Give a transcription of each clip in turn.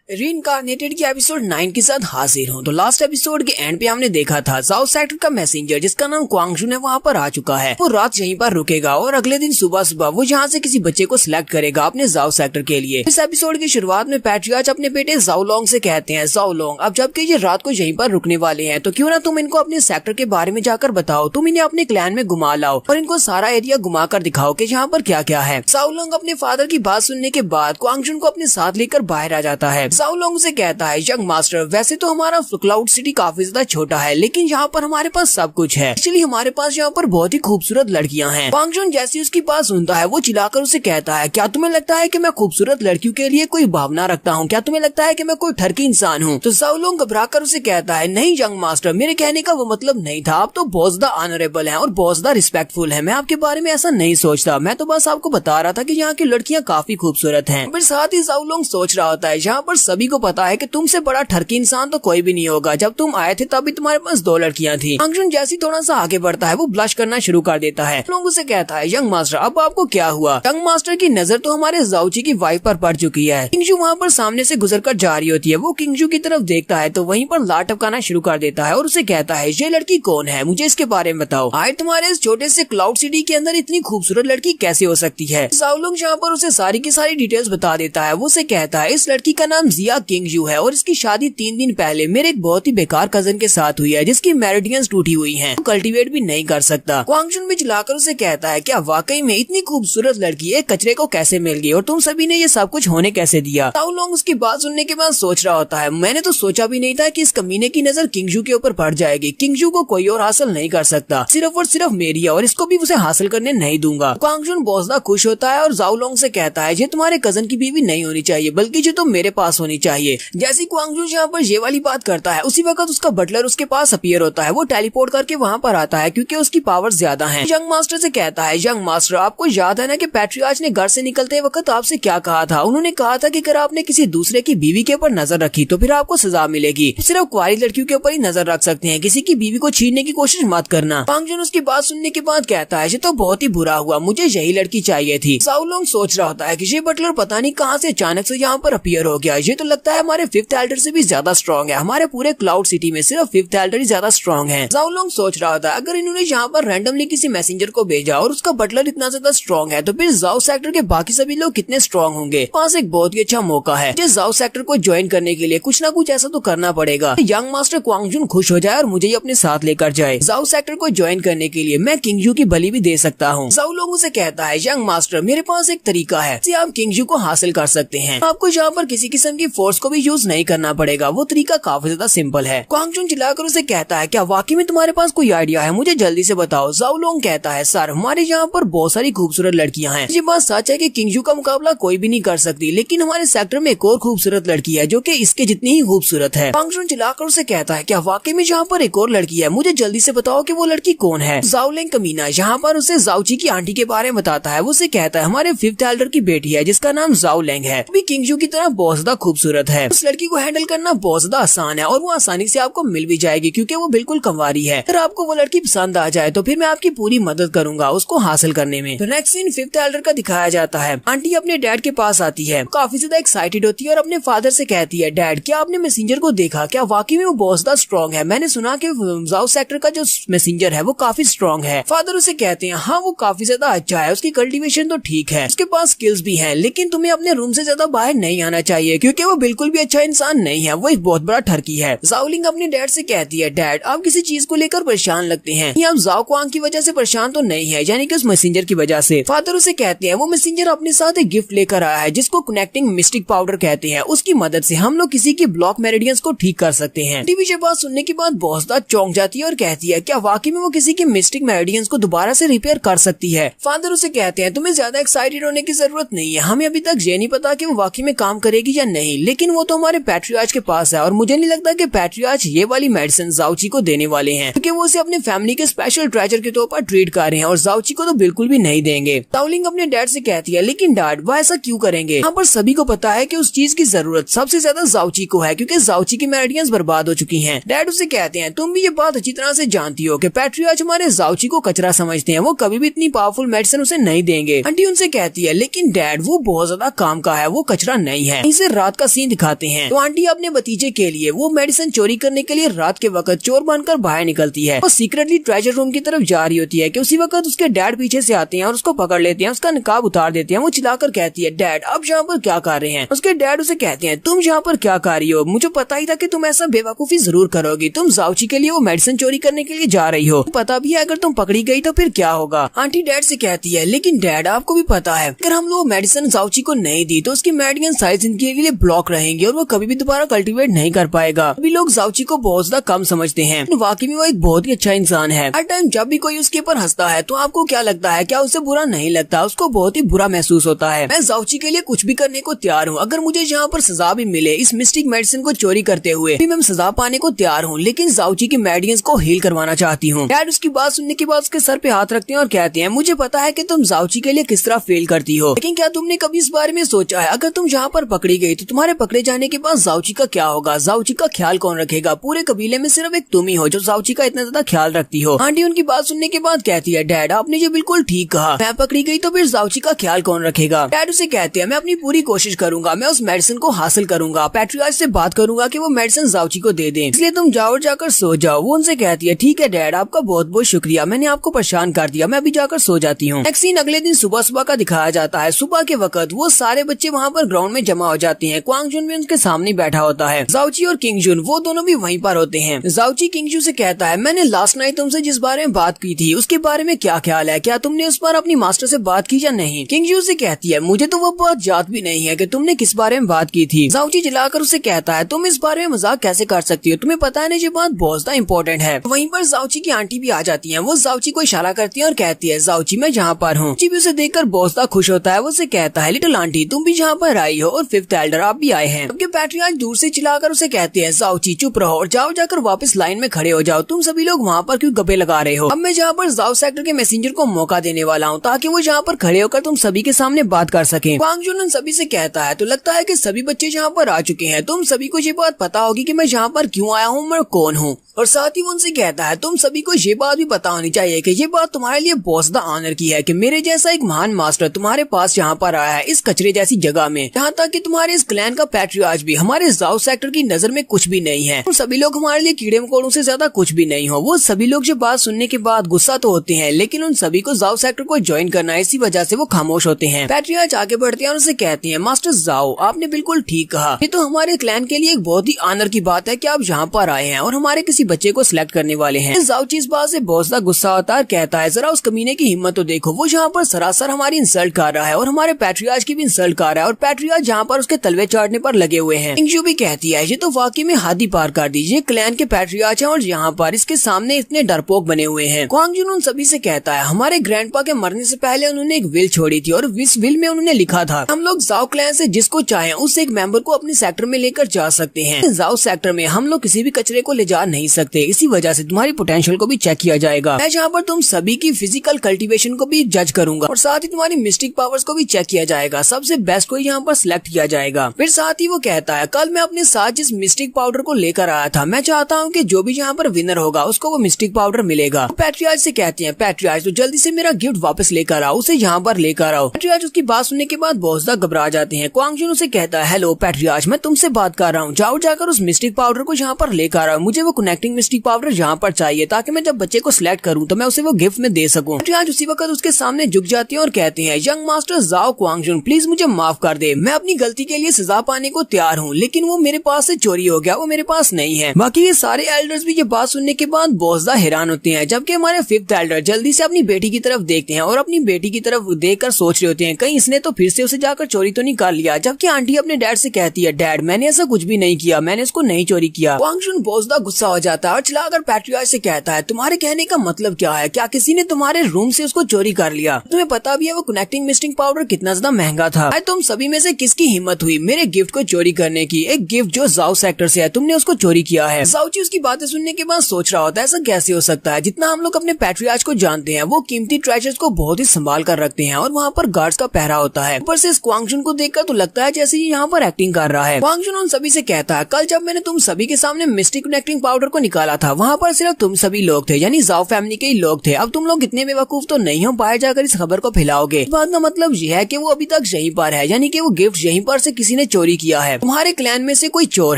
रीइंकार्नेटेड के एपिसोड 9 के साथ हाजिर हूँ। तो लास्ट एपिसोड के एंड पे हमने देखा था जाओ सेक्टर का मैसेंजर जिसका नाम क्वांगजुन है वहाँ पर आ चुका है। वो रात यहीं पर रुकेगा और अगले दिन सुबह सुबह वो यहाँ से किसी बच्चे को सिलेक्ट करेगा अपने जाओ सेक्टर के लिए। इस एपिसोड की शुरुआत में पैट्रियार्च अपने बेटे जाओ लोंग से कहते हैं, जाओ लोंग अब जबकि ये रात को यहीं पर रुकने वाले हैं तो क्यों ना तुम इनको अपने सेक्टर के बारे में जाकर बताओ, तुम इन्हें अपने क्लैन में घुमा लाओ और इनको सारा एरिया घुमा कर दिखाओ कि यहाँ पर क्या क्या है। जाओ लोंग अपने फादर की बात सुनने के बाद क्वांगजुन को अपने साथ लेकर बाहर आ जाता है। जाओ लोंग से कहता है, यंग मास्टर वैसे तो हमारा क्लाउड सिटी काफी ज्यादा छोटा है लेकिन यहाँ पर हमारे पास सब कुछ है। एक्चुअली हमारे पास यहाँ पर बहुत ही खूबसूरत लड़कियाँ हैं। क्वांगजुन जैसी उसकी बात सुनता है वो चिल्लाकर उसे कहता है, क्या तुम्हें लगता है कि मैं खूबसूरत लड़कियों के लिए कोई भावना रखता हूँ? क्या तुम्हें लगता है कि मैं कोई ठरकी इंसान हूँ? तो जाओ लोंग घबराकर उसे कहता है, नहीं यंग मास्टर मेरे कहने का वो मतलब नहीं था, आप तो बहुत ज्यादा ऑनरेबल हैं और बहुत ज्यादा रिस्पेक्टफुल हैं। मैं आपके बारे में ऐसा नहीं सोचता, मैं तो बस आपको बता रहा था कि यहाँ की लड़कियाँ काफी खूबसूरत हैं। फिर साथ ही जाओ लोंग सोच रहा होता है यहाँ पर सभी को पता है कि तुमसे बड़ा ठरकी इंसान तो कोई भी नहीं होगा। जब तुम आए थे तभी तुम्हारे पास 2 लड़कियां थी। क्वांगजुन जैसी थोड़ा सा आगे बढ़ता है वो ब्लश करना शुरू कर देता है। लोग उसे कहता है, यंग मास्टर अब आपको क्या हुआ? यंग मास्टर की नजर तो हमारे जाओची की वाइफ पर पड़ चुकी है। किंगजू वहाँ पर सामने से गुजरकर जा रही होती है। वो किंगजू की तरफ देखता है तो वहीं पर लाट टपकाना शुरू कर देता है और उसे कहता है, ये लड़की कौन है? मुझे इसके बारे में बताओ। आए तुम्हारे इस छोटे से क्लाउड सिटी के अंदर इतनी खूबसूरत लड़की कैसे हो सकती है? जाओ लोंग यहाँ पर उसे सारी की सारी डिटेल्स बता देता है। वो उसे कहता है, इस लड़की का नाम जिया किंगजू है और इसकी शादी 3 दिन पहले मेरे एक बहुत ही बेकार कजन के साथ हुई है जिसकी मेरिडियंस टूटी हुई हैं, कल्टीवेट भी नहीं कर सकता। क्वांगजुन भी चिल्लाकर उसे कहता है, क्या वाकई में इतनी खूबसूरत लड़की एक कचरे को कैसे मिल गई और तुम सभी ने ये सब कुछ होने कैसे दिया? जाओ लोंग उसकी बात सुनने के बाद सोच रहा होता है, मैंने तो सोचा भी नहीं था कि इस कमीने की नजर किंगजू के ऊपर पड़ जाएगी। किंगजू को कोई और हासिल नहीं कर सकता, सिर्फ और सिर्फ मेरी है और इसको भी उसे हासिल करने नहीं दूंगा। क्वांगजुन बहुत ज्यादा खुश होता है और जाओ लोंग से कहता है, ये तुम्हारे कजन की बीवी नहीं होनी चाहिए बल्कि जो तो मेरे पास होनी चाहिए। जैसे क्वांगजुन यहाँ पर ये वाली बात करता है उसी वक्त उसका बटलर उसके पास अपीयर होता है। वो टेलीपोर्ट करके वहाँ पर आता है क्योंकि उसकी पावर ज्यादा है। यंग मास्टर से कहता है, यंग मास्टर आपको याद है ना कि पैट्रियार्च ने घर से निकलते वक्त आपसे क्या कहा था? उन्होंने कहा था कि अगर आपने किसी दूसरे की बीवी के ऊपर नजर रखी तो फिर आपको सजा मिलेगी। सिर्फ कुंवारी लड़कियों के ऊपर ही नजर रख सकते हैं, किसी की बीवी को छीनने की कोशिश मत करना। क्वांगजुन उसकी बात सुनने के बाद कहता है, ये तो बहुत ही बुरा हुआ, मुझे यही लड़की चाहिए थी। जाओ लोंग सोच रहा होता है कि ये बटलर पता नहीं कहाँ से अचानक से यहाँ पर अपीयर हो गया। ये तो लगता है हमारे 5th एल्डर से भी ज्यादा स्ट्रॉन्ग है। हमारे पूरे क्लाउड सिटी में सिर्फ 5th एल्डर ही ज्यादा स्ट्रॉन्ग है। जाओ लोंग सोच रहा था अगर इन्होंने यहाँ पर रैंडमली किसी मैसेंजर को भेजा और उसका बटलर इतना ज्यादा स्ट्रॉन्ग है तो फिर जाओ सेक्टर के बाकी सभी लोग कितने स्ट्रॉन्ग होंगे। पास एक बहुत ही अच्छा मौका है, जिस जाओ सेक्टर को ज्वाइन करने के लिए कुछ ना कुछ ऐसा तो करना पड़ेगा। यंग मास्टर क्वांगजुन खुश हो जाए और मुझे अपने साथ लेकर जाए। जाओ सेक्टर को ज्वाइन करने के लिए मैं किंगजू की बलि भी दे सकता हूँ। जाओ लोंग से कहता है, यंग मास्टर मेरे पास एक तरीका है जिससे आप किंगजू को हासिल कर सकते हैं। आपको यहाँ पर किसी किस्म की फोर्स को भी यूज नहीं करना पड़ेगा, वो तरीका काफी ज्यादा सिंपल है। क्वांगजुन चिल्लाकर उसे कहता है, क्या वाकई में तुम्हारे पास कोई आइडिया है? मुझे जल्दी से बताओ। जाओ लोंग कहता है, सर हमारे यहाँ पर बहुत सारी खूबसूरत लड़कियाँ हैं। ये बात सच है कि किंगजू का मुकाबला कोई भी नहीं कर सकती, लेकिन हमारे सेक्टर में एक और खूबसूरत लड़की है जो कि इसके जितनी ही खूबसूरत है। क्वांगजुन चिल्लाकर उसे कहता है, क्या वाकई में यहाँ पर एक और लड़की है? मुझे जल्दी से बताओ कि वो लड़की कौन है। जाओ लोंग कमीना यहाँ पर उसे जाओची की आंटी के बारे में बताता है। वो उसे कहता है, हमारे 5th एल्डर की बेटी है जिसका नाम जाओ लोंग है, भी किंगजू की तरह बहुत ज्यादा खूबसूरत है। उस लड़की को हैंडल करना बहुत ज्यादा आसान है और वो आसानी से आपको मिल भी जाएगी क्योंकि वो बिल्कुल कंवारी है। अगर आपको वो लड़की पसंद आ जाए तो फिर मैं आपकी पूरी मदद करूंगा उसको हासिल करने में। तो नेक्स्ट सीन 5th एल्डर का दिखाया जाता है। आंटी अपने डैड के पास आती है, काफी ज्यादा एक्साइटेड होती है और अपने फादर से कहती है, डैड क्या आपने मैसेंजर को देखा? क्या वाकई में वो बहुत ज्यादा स्ट्रॉन्ग है? मैंने सुना कि जाओ सेक्टर का जो मैसेंजर है वो काफी स्ट्रॉन्ग है। फादर उसे कहते हैं, हाँ वो काफी ज्यादा अच्छा है, उसकी कल्टीवेशन तो ठीक है, उसके पास स्किल्स भी है, लेकिन तुम्हें अपने रूम से ज्यादा बाहर नहीं आना चाहिए क्योंकि वो बिल्कुल भी अच्छा इंसान नहीं है, वो एक बहुत बड़ा ठरकी है। जाओ लोंग अपने डैड से कहती है, डैड आप किसी चीज को लेकर परेशान लगते हैं, ये आप जाओ क्वांग की वजह से परेशान तो नहीं है, यानी कि उस मैसेंजर की वजह से। फादर उसे कहते हैं, वो मैसेंजर अपने साथ एक गिफ्ट लेकर आया है जिसको कनेक्टिंग मिस्टिक पाउडर कहते हैं, उसकी मदद से हम लोग किसी की ब्लॉक मेरिडियंस को ठीक कर सकते हैं। टीवी ये बात सुनने के बाद बहुत ज्यादा चौंक जाती है और कहती है, क्या वाकई में वो किसी के मिस्टिक मेरिडियंस को दोबारा से रिपेयर कर सकती है? फादर उसे कहते हैं, तुम्हें ज्यादा एक्साइटेड होने की जरूरत नहीं है, हमें अभी तक ये नहीं पता कि वो वाकई में काम करेगी या नहीं, लेकिन वो तो हमारे पैट्रियार्च के पास है और मुझे नहीं लगता कि पैट्रियार्च ये वाली मेडिसिन जाओची को देने वाले हैं क्योंकि वो उसे अपने फैमिली के स्पेशल ट्रेजर के तौर पर ट्रीट कर रहे हैं और जाओची को तो बिल्कुल भी नहीं देंगे। जाओ लोंग अपने डैड से कहती है, लेकिन डैड वो ऐसा क्यों करेंगे? यहाँ पर सभी को पता है कि उस चीज की जरूरत सबसे ज्यादा जाओची को है क्योंकि जाओची की मेरिडियंस बर्बाद हो चुकी हैं। डैड उसे कहते हैं, तुम भी ये बात अच्छी तरह से जानती हो कि पैट्रियार्च हमारे जाओची को कचरा समझते हैं, वो कभी भी इतनी पावरफुल मेडिसिन उसे नहीं देंगे। आंटी उनसे कहती है, लेकिन डैड वो बहुत ज्यादा काम का है, वो कचरा नहीं है। इसे रात रात का सीन दिखाते हैं। तो आंटी अपने भतीजे के लिए वो मेडिसिन चोरी करने के लिए रात के वक्त चोर बनकर बाहर निकलती है और सीक्रेटली ट्रेजर रूम की तरफ जा रही होती है कि उसी वक्त उसके डैड पीछे से आते हैं और उसको पकड़ लेते हैं, उसका निकाब उतार देते हैं। वो चिल्लाकर कहती है, डैड आप यहाँ पर क्या कर रहे हैं? उसके डैड उसे कहते हैं, तुम यहाँ पर क्या कर रही हो? मुझे पता ही था कि तुम ऐसा बेवकूफी जरूर करोगी। तुम जाउची के लिए वो मेडिसिन चोरी करने के लिए जा रही हो, पता भी है अगर तुम पकड़ी गई तो फिर क्या होगा? आंटी डैड से कहती है, लेकिन डैड आपको भी पता है अगर हम लोग मेडिसिन जाउची को नहीं दी तो उसकी मेडिसिन सारी जिंदगी के लिए ब्लॉक रहेंगे और वो कभी भी दोबारा कल्टीवेट नहीं कर पाएगा। अभी लोग जाउची को बहुत ज्यादा कम समझते हैं, वाकई में वो एक बहुत ही अच्छा इंसान है। हर टाइम जब भी कोई उसके ऊपर हंसता है तो आपको क्या लगता है? क्या उसे बुरा नहीं लगता? उसको बहुत ही बुरा महसूस होता है। मैं जाउची के लिए कुछ भी करने को तैयार हूँ, अगर मुझे यहाँ पर सजा भी मिले इस मिस्टिक मेडिसिन को चोरी करते हुए भी मैं सजा पाने को तैयार हूँ, लेकिन जाउची की मेडिसिन को हील करवाना चाहती हूँ। डैड उसकी बात सुनने के बाद उसके सर पे हाथ रखते हैं और कहते हैं, मुझे पता है कि तुम जाउची के लिए किस तरह फेल करती हो, लेकिन क्या तुमने कभी इस बारे में सोचा है अगर तुम यहाँ पर पकड़ी गई तो तुम्हारे पकड़े जाने के बाद जाउची का क्या होगा? जाउची का ख्याल कौन रखेगा? पूरे कबीले में सिर्फ एक तुम ही हो जो जाउची का इतना ज्यादा ख्याल रखती हो। आंटी उनकी बात सुनने के बाद कहती है, डैड आपने जो बिल्कुल ठीक कहा, मैं पकड़ी गई तो फिर जाउची का ख्याल कौन रखेगा? डैड उसे कहते हैं, मैं अपनी पूरी कोशिश करूंगा, मैं उस मेडिसिन को हासिल करूंगा, पैट्रियार्च से बात करूंगा कि वो मेडिसिन जाउची को दे दें, इसलिए तुम जाओ जाकर सो जाओ। वो उनसे कहती है, ठीक है डैड आपका बहुत बहुत शुक्रिया, मैंने आपको परेशान कर दिया, मैं अभी जाकर सो जाती हूँ। नेक्स्ट सीन अगले दिन सुबह सुबह का दिखाया जाता है। सुबह के वक्त वो सारे बच्चे वहाँ पर ग्राउंड में जमा हो जाते हैं। क्वांग जुन भी उनके सामने बैठा होता है। जाउची और किंग जुन वो दोनों भी वहीं पर होते हैं। जाउची किंग जू से कहता है, मैंने लास्ट नाइट तुमसे जिस बारे में बात की थी उसके बारे में क्या ख्याल है? क्या तुमने उस पर अपनी मास्टर से बात की या नहीं? किंग जू से कहती है, मुझे तो वो बात याद भी नहीं है कि तुमने किस बारे में बात की थी। जाउची जलाकर उसे कहता है, तुम इस बारे में मजाक कैसे कर सकती हो? तुम्हें पता है ना ये बात बहुत ज्यादा इम्पोर्टेंट है। वहीं पर जाउची की आंटी भी आ जाती है। वो जाउची को इशारा करती है और कहती है, जाउची मैं यहाँ पर हूँ। भी उसे देखकर बहुत ज्यादा खुश होता है। वो उसे कहता है, लिटिल आंटी तुम भी यहाँ पर आई हो और फिफ्थ एल्डर आप भी आए हैं। उनके पैट्रियार्च दूर से चिल्लाकर उसे कहते हैं, जाउची चुप रहो और जाओ जाकर वापस लाइन में खड़े हो जाओ। तुम सभी लोग वहाँ पर क्यों गप्पे लगा रहे हो? अब मैं यहाँ पर जाओ सेक्टर के मैसेंजर को मौका देने वाला हूँ ताकि वो यहाँ पर खड़े होकर तुम सभी के सामने बात कर सके। क्वांग जुन उन सभी से कहता है, तो लगता है कि सभी बच्चे यहाँ पर आ चुके हैं। तुम सभी को ये बात पता होगी कि मैं यहाँ पर क्यों आया हूँ, मैं कौन हूँ। और साथ ही वो उनसे कहता है, तुम सभी को ये बात भी पता होनी चाहिए कि ये बात तुम्हारे लिए बहुत ज्यादा ऑनर की है कि मेरे जैसा एक महान मास्टर तुम्हारे पास यहाँ पर आया है इस कचरे जैसी जगह में। यहाँ तक कि तुम्हारे इस क्लैन का पैट्रियार्च भी हमारे जाओ सेक्टर की नजर में कुछ भी नहीं है। तुम सभी लोग हमारे लिए कीड़े मकोड़ों से ज्यादा कुछ भी नहीं हो। वो सभी लोग जो बात सुनने के बाद गुस्सा तो होते हैं, लेकिन उन सभी को जाओ सेक्टर को ज्वाइन करना है, इसी वजह से वो खामोश होते हैं। पैट्रियार्च आगे बढ़ते हैं और उसे कहते हैं, मास्टर जाओ आपने बिल्कुल ठीक कहा, ये तो हमारे क्लैन के लिए एक बहुत ही ऑनर की बात है कि आप यहाँ पर आए हैं और हमारे किसी बच्चे को सिलेक्ट करने वाले हैं। जाउची इस बात से बहुत ज्यादा गुस्सा होता है, कहता है, जरा उस कमीने की हिम्मत तो देखो, वो यहाँ पर सरासर हमारी इंसल्ट कर रहा है और हमारे पैट्रियार्च की भी इंसल्ट कर रहा है और पैट्रियार्च यहाँ पर उसके तलवे चाटने पर लगे हुए हैं। किंग जू भी कहती है, ये तो वाकई में हद ही पार कर दीजिए, क्लैन के पैट्रियार्च हैं और यहाँ पर इसके सामने इतने डरपोक बने हुए हैं। क्वांग जुन उन सभी से कहता है, हमारे ग्रैंडपा के मरने से पहले उन्होंने एक विल छोड़ी थी और इस विल में उन्होंने लिखा था, हम लोग जाओ क्लैन से जिसको चाहे उस एक मेंबर को अपने सेक्टर में लेकर जा सकते हैं। जाओ सेक्टर में हम लोग किसी भी कचरे को ले जा नहीं सकते, इसी वजह से तुम्हारी पोटेंशियल को भी चेक किया जाएगा। मैं यहाँ पर तुम सभी की फिजिकल कल्टीवेशन को भी जज करूंगा और साथ ही तुम्हारी मिस्टिक पावर्स को भी चेक किया जाएगा। सबसे बेस्ट को यहाँ पर सिलेक्ट किया जाएगा। फिर साथ ही वो कहता है, कल मैं अपने साथ जिस मिस्टिक पाउडर को लेकर आया था, मैं चाहता हूँ कि जो भी यहाँ पर विनर होगा उसको वो मिस्टिक पाउडर मिलेगा। पैट्रियार्च से कहते हैं, पैट्रियार्च तो जल्दी से मेरा गिफ्ट वापस लेकर आओ, उसे यहाँ पर लेकर आओ। पैट्रियार्च उसकी बात सुनने के बाद बहुत ज्यादा घबरा जाते हैं। क्वांग जुन उसे कहता है, हेलो पैट्रियार्च मैं तुमसे बात कर रहा हूँ, जाओ जाकर उस मिस्टिक पाउडर को यहाँ पर लेकर आओ, मुझे वो कनेक्टिंग मिस्टिक पाउडर यहाँ पर चाहिए ताकि मैं जब बच्चे को सिलेक्ट करूँ तो मैं उसे वो गिफ्ट में दे सकूँ। पैट्रियार्च उसी वक्त उसके सामने झुक जाती है और कहते हैं, यंग मास्टर जाओ क्वांग जुन प्लीज मुझे माफ कर दे, मैं अपनी गलती के लिए सजा पाने को तैयार हूँ, लेकिन वो मेरे पास से चोरी हो गया, वो मेरे पास नहीं है। बाकी ये सारे एल्डर्स भी ये बात सुनने के बाद बहुत ज्यादा हैरान होते हैं, जबकि हमारे फिफ्थ एल्डर जल्दी से अपनी बेटी की तरफ देखते हैं और अपनी बेटी की तरफ देखकर सोच रहे होते हैं कहीं इसने तो फिर से उसे जाकर चोरी तो नहीं कर लिया। जबकि आंटी अपने डैड से कहती है, डैड मैंने ऐसा कुछ भी नहीं किया, मैंने इसको नहीं चोरी किया। क्वांग जुन बहुत ज्यादा गुस्सा हो जाता है और चिल्लाकर पैट्रियार्च से कहता है, तुम्हारे कहने का मतलब क्या है? क्या किसी ने तुम्हारे रूम से उसको चोरी कर लिया? तुम्हें पता भी है वो कनेक्टिंग मिस्टिंग पाउडर कितना ज्यादा महंगा था। तुम सभी में से किसकी हिम्मत हुई मेरे गिफ्ट को चोरी करने की? एक गिफ्ट जो जाओ सेक्टर से है, तुमने उसको चोरी किया है। जाउची उसकी बातें सुनने के बाद सोच रहा होता है, ऐसा कैसे हो सकता है? जितना हम लोग अपने पैट्रियार्च को जानते हैं, वो कीमती ट्रेजर्स को बहुत ही संभाल कर रखते हैं और वहाँ पर गार्ड्स का पहरा होता है। ऊपर से इस क्वांग जुन को देखकर तो लगता है जैसे ये यहाँ पर एक्टिंग कर रहा है। क्वांग जुन उन सभी से कहता है, कल जब मैंने तुम सभी के सामने मिस्टिक कनेक्टिंग पाउडर को निकाला था वहाँ पर सिर्फ तुम सभी लोग थे, यानी जाओ फैमिली के ही लोग थे। अब तुम लोग इतने बेवकूफ तो नहीं हो, बाहर जाकर इस खबर को फैलाओगे। इस बात का मतलब यह है कि वो अभी तक यहीं पर है, यानी कि वो गिफ्ट यहीं पर से किसी ने चोरी किया है, तुम्हारे क्लैन में से कोई चोर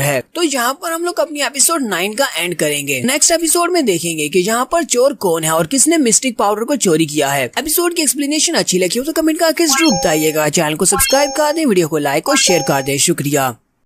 है। तो यहाँ पर हम लोग अपनी एपिसोड 9 का एंड करेंगे। नेक्स्ट एपिसोड में देखेंगे कि यहाँ पर चोर कौन है और किसने मिस्टिक पाउडर को चोरी किया है। एपिसोड की एक्सप्लेनेशन अच्छी लगी हो तो कमेंट करके जरूर बताइएगा। चैनल को सब्सक्राइब कर दें, वीडियो को लाइक और शेयर कर दें। शुक्रिया।